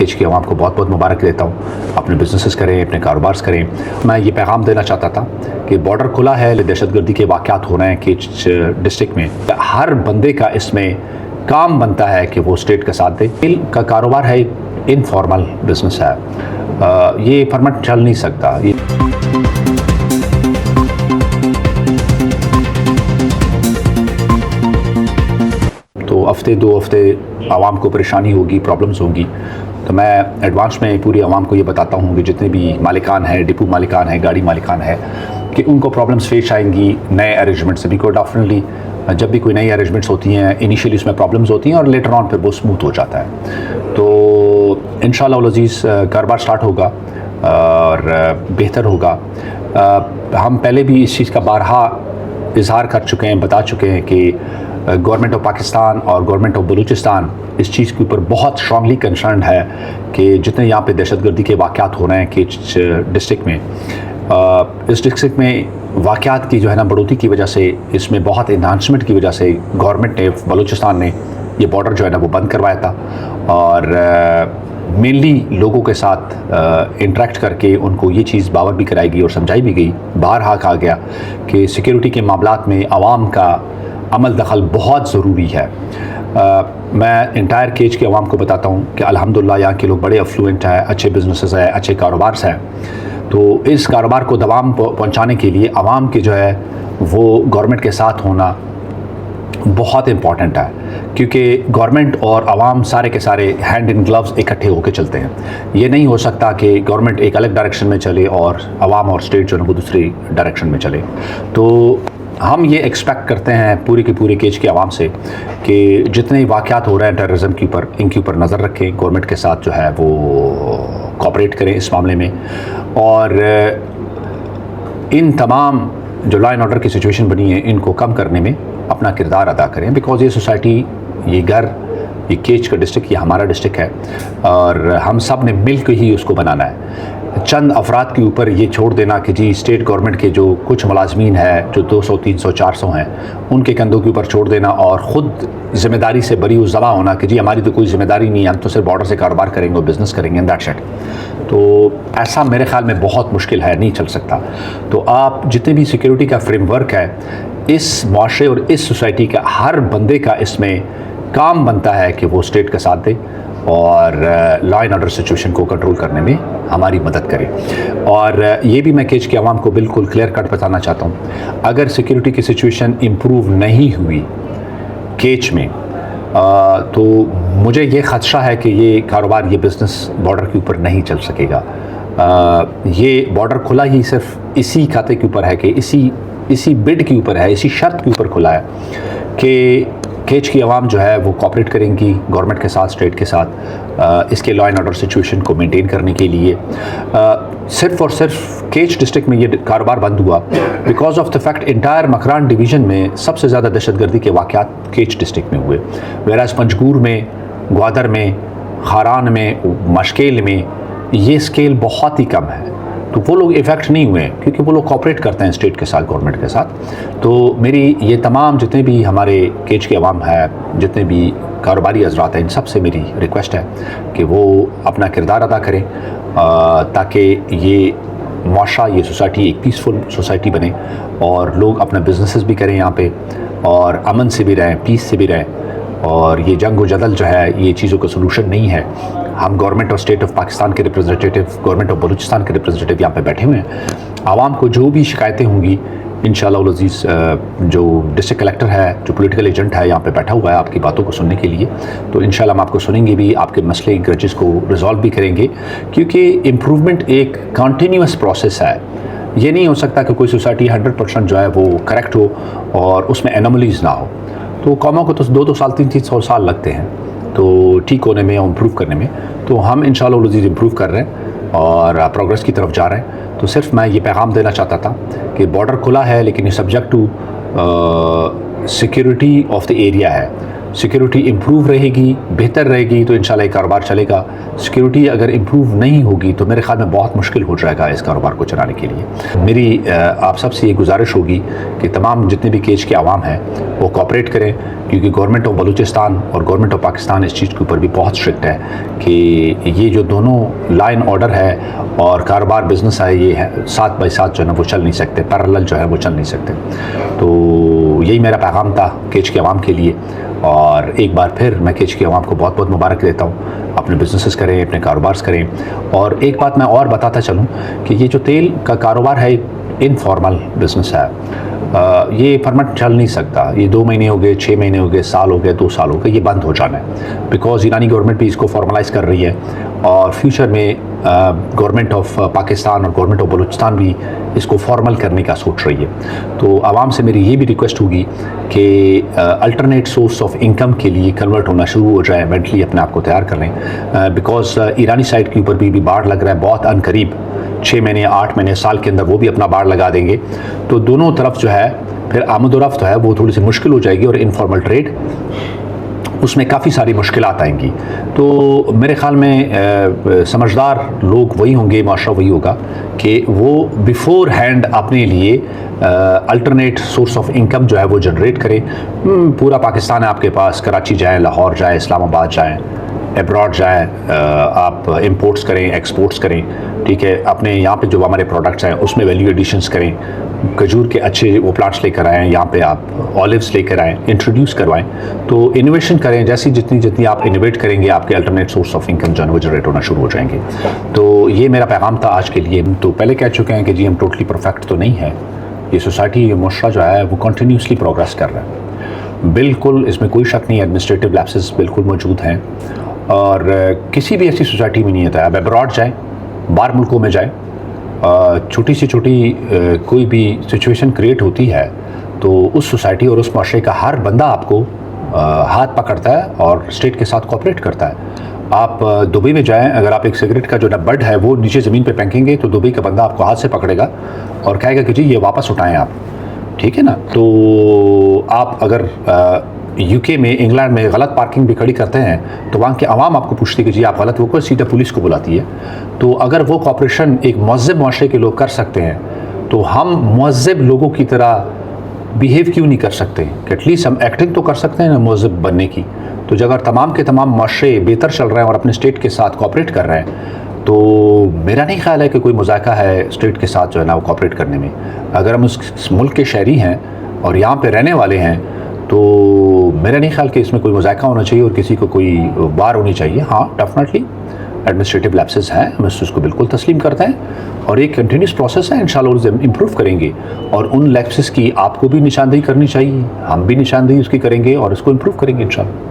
As की आवाम को बहुत बहुत मुबारक देता हूँ। अपने बिजनेसेस करें, अपने कारोबार करें। मैं ये पैगाम देना चाहता था कि बॉर्डर खुला है, दहशतगर्दी के वाक़यात हो रहे हैं केच डिस्ट्रिक्ट में। हर बंदे का इसमें काम बनता है कि वो स्टेट का साथ दे। मिल का कारोबार है, इनफॉर्मल बिजनेस है, ये परमानेंट चल नहीं सकता। तो हफ्ते दो हफ्ते आवाम को परेशानी होगी, प्रॉब्लम्स होंगी। तो मैं एडवांस में पूरी आवाम को ये बताता हूँ कि जितने भी मालिकान हैं, डिपो मालिकान हैं, गाड़ी मालिकान है, कि उनको प्रॉब्लम्स फेस आएंगी नए अरेंजमेंट से। बिकॉज डेफिनेटली जब भी कोई नई अरेंजमेंट्स होती हैं, इनिशियली उसमें प्रॉब्लम्स होती हैं और लेटर ऑन फिर वो स्मूथ हो जाता है। तो इंशाल्लाह अज़ीज़ कारोबार स्टार्ट होगा और बेहतर होगा। हम पहले भी इस चीज़ का बारहा इजहार कर चुके हैं, बता चुके हैं कि गवर्नमेंट ऑफ पाकिस्तान और गवर्नमेंट ऑफ बलूचिस्तान इस चीज़ के ऊपर बहुत स्ट्रांगली कंसर्न है कि जितने यहाँ पे दहशतगर्दी के वाक़यात हो रहे हैं केच डिस्ट्रिक्ट में, इस डिस्ट्रिक्ट में वाक़यात की जो है ना बढ़ोतरी की वजह से, इसमें बहुत इन्हांसमेंट की वजह से गवर्नमेंट ने, बलूचिस्तान ने ये बॉर्डर जो है ना वो बंद करवाया था और मेनली लोगों के साथ इंटरेक्ट करके उनको ये चीज़ बावर भी कराई और समझाई भी गई, बारहा कहा गया कि सिक्योरिटी के मामलात में आवाम का अमल दखल बहुत ज़रूरी है। मैं इंटायर केज के अवाम को बताता हूँ कि अल्हम्दुलिल्लाह यहाँ के लोग बड़े अफ्लुएंट हैं, अच्छे बिजनेसेस हैं, अच्छे कारोबार हैं। तो इस कारोबार को दवाम पहुँचाने के लिए आवाम के जो है वो गवर्नमेंट के साथ होना बहुत इम्पॉर्टेंट है, क्योंकि गवर्नमेंट और आवाम सारे के सारे हैंड इन ग्लव्स इकट्ठे होकर चलते हैं। ये नहीं हो सकता कि गवर्नमेंट एक अलग डायरेक्शन में चले और आवाम और स्टेट जो है वो दूसरी डायरेक्शन में चले। तो हम ये एक्सपेक्ट करते हैं पूरी की पूरी केज की आवाम से कि जितने वाक़यात हो रहे हैं टेररिज्म के ऊपर, इनके ऊपर नज़र रखें, गवर्नमेंट के साथ जो है वो कोऑपरेट करें इस मामले में, और इन तमाम जो लॉ एंड ऑर्डर की सिचुएशन बनी है इनको कम करने में अपना किरदार अदा करें। बिकॉज़ ये सोसाइटी, ये घर, ये केच का डिस्ट्रिक्ट, ये हमारा डिस्ट्रिक्ट है और हम सब ने मिल के ही उसको बनाना है। चंद अफराद के ऊपर ये छोड़ देना कि जी स्टेट गवर्नमेंट के जो कुछ मुलाजमीन है जो 200, 300, 400 हैं, उनके कंधों के ऊपर छोड़ देना और ख़ुद ज़िम्मेदारी से बरी उज़्ज़मा होना कि जी हमारी तो कोई ज़िम्मेदारी नहीं है, हम तो सिर्फ बॉर्डर से कारोबार करेंगे और बिज़नेस करेंगे एंड दैट्स इट। तो ऐसा मेरे ख़्याल में बहुत मुश्किल है, नहीं चल सकता। तो आप जितने भी सिक्योरिटी का फ्रेमवर्क है, इस माशरे और इस सोसाइटी का हर बंदे का इसमें काम बनता है कि वो स्टेट का साथ दे और लॉ एंड ऑर्डर सिचुएशन को कंट्रोल करने में हमारी मदद करे। और ये भी मैं केच के अवाम को बिल्कुल क्लियर कट बताना चाहता हूँ, अगर सिक्योरिटी की सिचुएशन इम्प्रूव नहीं हुई केच में तो मुझे ये ख़दशा है कि ये कारोबार, ये बिज़नेस बॉर्डर के ऊपर नहीं चल सकेगा। ये बॉर्डर खुला ही सिर्फ इसी खाते के ऊपर है कि इसी बिड के ऊपर है, इसी शर्त के ऊपर खुला है कि केच की आवाम जो है वो कोऑपरेट करेंगी गवर्नमेंट के साथ, स्टेट के साथ, इसके लॉ एंड ऑर्डर सिचुएशन को मेंटेन करने के लिए। सिर्फ और सिर्फ केच डिस्ट्रिक्ट में ये कारोबार बंद हुआ because of the fact entire Makran division में सबसे ज़्यादा दहशतगर्दी के वाक़यात केच डिस्ट्रिक्ट में हुए, वेराज पंजगूर में, ग्वादर में, खारान में, मशकेल में ये स्केल बहुत ही कम है। तो वो लोग इफ़ेक्ट नहीं हुए क्योंकि वो लोग कोऑपरेट करते हैं स्टेट के साथ, गवर्नमेंट के साथ। तो मेरी ये तमाम जितने भी हमारे केच के अवाम है, जितने भी कारोबारी हज़रात हैं, इन सब से मेरी रिक्वेस्ट है कि वो अपना किरदार अदा करें ताकि ये माशरा, ये सोसाइटी एक पीसफुल सोसाइटी बने और लोग अपना बिजनेसेस भी करें यहाँ पे और अमन से भी रहें, पीस से भी रहें। और ये जंग व जदल जो है ये चीज़ों का सलूशन नहीं है। हम गवर्नमेंट और स्टेट ऑफ पाकिस्तान के रिप्रेजेंटेटिव, गवर्नमेंट ऑफ बलूचिस्तान के रिप्रेजेंटेटिव यहाँ पे बैठे हुए हैं। आवाम को जो भी शिकायतें होंगी इंशाअल्लाह अज़ीज़, जो डिस्ट्रिक्ट कलेक्टर है, जो पॉलिटिकल एजेंट है यहाँ पे बैठा हुआ है आपकी बातों को सुनने के लिए, तो इंशाअल्लाह हम आपको सुनेंगे भी, आपके मसले, ग्रजेस को रिजॉल्व भी करेंगे, क्योंकि इम्प्रूवमेंट एक कंटिन्यूस प्रोसेस है। ये नहीं हो सकता कि कोई सोसाइटी 100% जो है वो करेक्ट हो और उसमें एनोमलीज ना हो। तो कौमों को तो 2-2 साल, 3-3 साल लगते हैं तो ठीक होने में और इम्प्रूव करने में। तो हम इंशाअल्लाह अज़ीज़ इम्प्रूव कर रहे हैं और प्रोग्रेस की तरफ जा रहे हैं। तो सिर्फ मैं ये पैगाम देना चाहता था कि बॉर्डर खुला है लेकिन ये subject to security of the area है। सिक्योरिटी इम्प्रूव रहेगी, बेहतर रहेगी तो इंशाल्लाह ये कारोबार चलेगा। सिक्योरिटी अगर इम्प्रूव नहीं होगी तो मेरे ख्याल में बहुत मुश्किल हो जाएगा इस कारोबार को चलाने के लिए। मेरी आप सबसे ये गुजारिश होगी कि तमाम जितने भी केज के आवाम हैं वो कोऑपरेट करें, क्योंकि गवर्नमेंट ऑफ बलूचिस्तान और गवर्नमेंट ऑफ पाकिस्तान इस चीज़ के ऊपर भी बहुत स्ट्रिक्ट है कि ये जो दोनों लाइन ऑर्डर है और कारोबार बिजनेस है, ये है 7x7 जो है ना वो चल नहीं सकते, पैरेलल जो है वो चल नहीं सकते। तो यही मेरा पैगाम था केज के आवाम के लिए। और एक बार फिर मैं केज के आवाम को बहुत बहुत मुबारक देता हूँ। अपने बिजनेसेस करें, अपने कारोबार करें। और एक बात मैं और बताता चलूँ कि ये जो तेल का कारोबार है इनफॉर्मल बिजनेस है, ये परमानेंट चल नहीं सकता। ये 2 महीने हो गए, 6 महीने हो गए, साल हो गए, 2 साल हो गए, ये बंद हो जाना है। बिकॉज ईरानी गवर्नमेंट भी इसको फॉर्मलाइज़ कर रही है और फ्यूचर में गवर्नमेंट ऑफ पाकिस्तान और गवर्नमेंट ऑफ बलूचिस्तान भी इसको फॉर्मल करने का सोच रही है। तो आवाम से मेरी ये भी रिक्वेस्ट होगी कि अल्टरनेट सोर्स ऑफ इनकम के लिए कन्वर्ट होना शुरू हो जाए, मेंटली अपने आप को तैयार कर लें। बिकॉज ईरानी साइड के ऊपर भी बाढ़ लग रहा है बहुत अनकरीब, 6 महीने 8 महीने साल के अंदर वो भी अपना बाढ़ लगा देंगे। तो दोनों तरफ जो है फिर आमदोरफ्त है वो थोड़ी सी मुश्किल हो जाएगी और इनफॉर्मल ट्रेड उसमें काफ़ी सारी मुश्किलात आएंगी। तो मेरे ख़्याल में समझदार लोग वही होंगे, माशरा वही होगा कि वो बिफोर हैंड अपने लिए अल्टरनेट सोर्स ऑफ इनकम जो है वो जनरेट करें। पूरा पाकिस्तान है आपके पास, कराची जाएँ, लाहौर जाएँ, इस्लामाबाद जाएँ, एब्रॉड जाएँ, आप इंपोर्ट्स करें, एक्सपोर्ट्स करें, ठीक है। अपने यहाँ पे जो हमारे प्रोडक्ट्स हैं उसमें वैल्यू एडिशंस करें, खजूर के अच्छे वो प्लांट्स लेकर आएँ, यहाँ पे आप ऑलिव्स लेकर आएँ, इंट्रोड्यूस करवाएं। तो इनोवेशन करें, जैसी जितनी आप इनोवेट करेंगे आपके अल्टरनेट सोर्स ऑफ इनकम जो है वो जनरेट होना शुरू हो जाएंगे। तो ये मेरा पैगाम था आज के लिए। तो पहले कह चुके हैं कि जी हम टोटली परफेक्ट तो नहीं है, ये सोसाइटी, ये मुआशरा जो है वो कंटिन्यूसली प्रोग्रेस कर रहा है, बिल्कुल इसमें कोई शक नहीं। एडमिनिस्ट्रेटिव लैप्सेस बिल्कुल मौजूद हैं और किसी भी ऐसी सोसाइटी में नहीं है। आप अब्रॉड जाएँ, बाहर मुल्कों में जाएँ, छोटी से छोटी कोई भी सिचुएशन क्रिएट होती है तो उस सोसाइटी और उस माशरे का हर बंदा आपको हाथ पकड़ता है और स्टेट के साथ कोऑपरेट करता है। आप दुबई में जाएं, अगर आप एक सिगरेट का जो ना बड है वो नीचे ज़मीन पे फेंकेंगे तो दुबई का बंदा आपको हाथ से पकड़ेगा और कहेगा कि जी ये वापस उठाएं आप, ठीक है ना। तो आप अगर यूके में, इंग्लैंड में गलत पार्किंग भी खड़ी करते हैं तो वहाँ के आवाम आपको पूछती है कि जी आप गलत, वो सीधा पुलिस को बुलाती है। तो अगर वो कॉपरेशन एक मुहज़्ज़ब माशरे के लोग कर सकते हैं तो हम मुहज़्ज़ब लोगों की तरह बिहेव क्यों नहीं कर सकते कि एटलीस्ट हम एक्टिंग तो कर सकते हैं ना मुहज़्ज़ब बनने की। तो जब अगर तमाम के तमाम माशरे बेहतर चल रहे हैं और अपने स्टेट के साथ कोऑपरेट कर रहे हैं तो मेरा नहीं ख्याल है कि कोई मज़ाक़ा है स्टेट के साथ जो है ना वो कोऑपरेट करने में। अगर हम उस मुल्क के शहरी हैं और यहाँ पे रहने वाले हैं तो मेरा नहीं ख्याल कि इसमें कोई मज़ाक़ा होना चाहिए और किसी को कोई बार होनी चाहिए। हाँ, डेफिनेटली एडमिनिस्ट्रेटिव लैप्सेस हैं, हम उसको बिल्कुल तस्लीम करते हैं और एक कंटिन्यूस प्रोसेस है, इंशाल्लाह इम्प्रूव करेंगे। और उन लैप्सेस की आपको भी निशानदेही करनी चाहिए, हम भी निशानदेही उसकी करेंगे और इसको इम्प्रूव करेंगे इंशाल्लाह।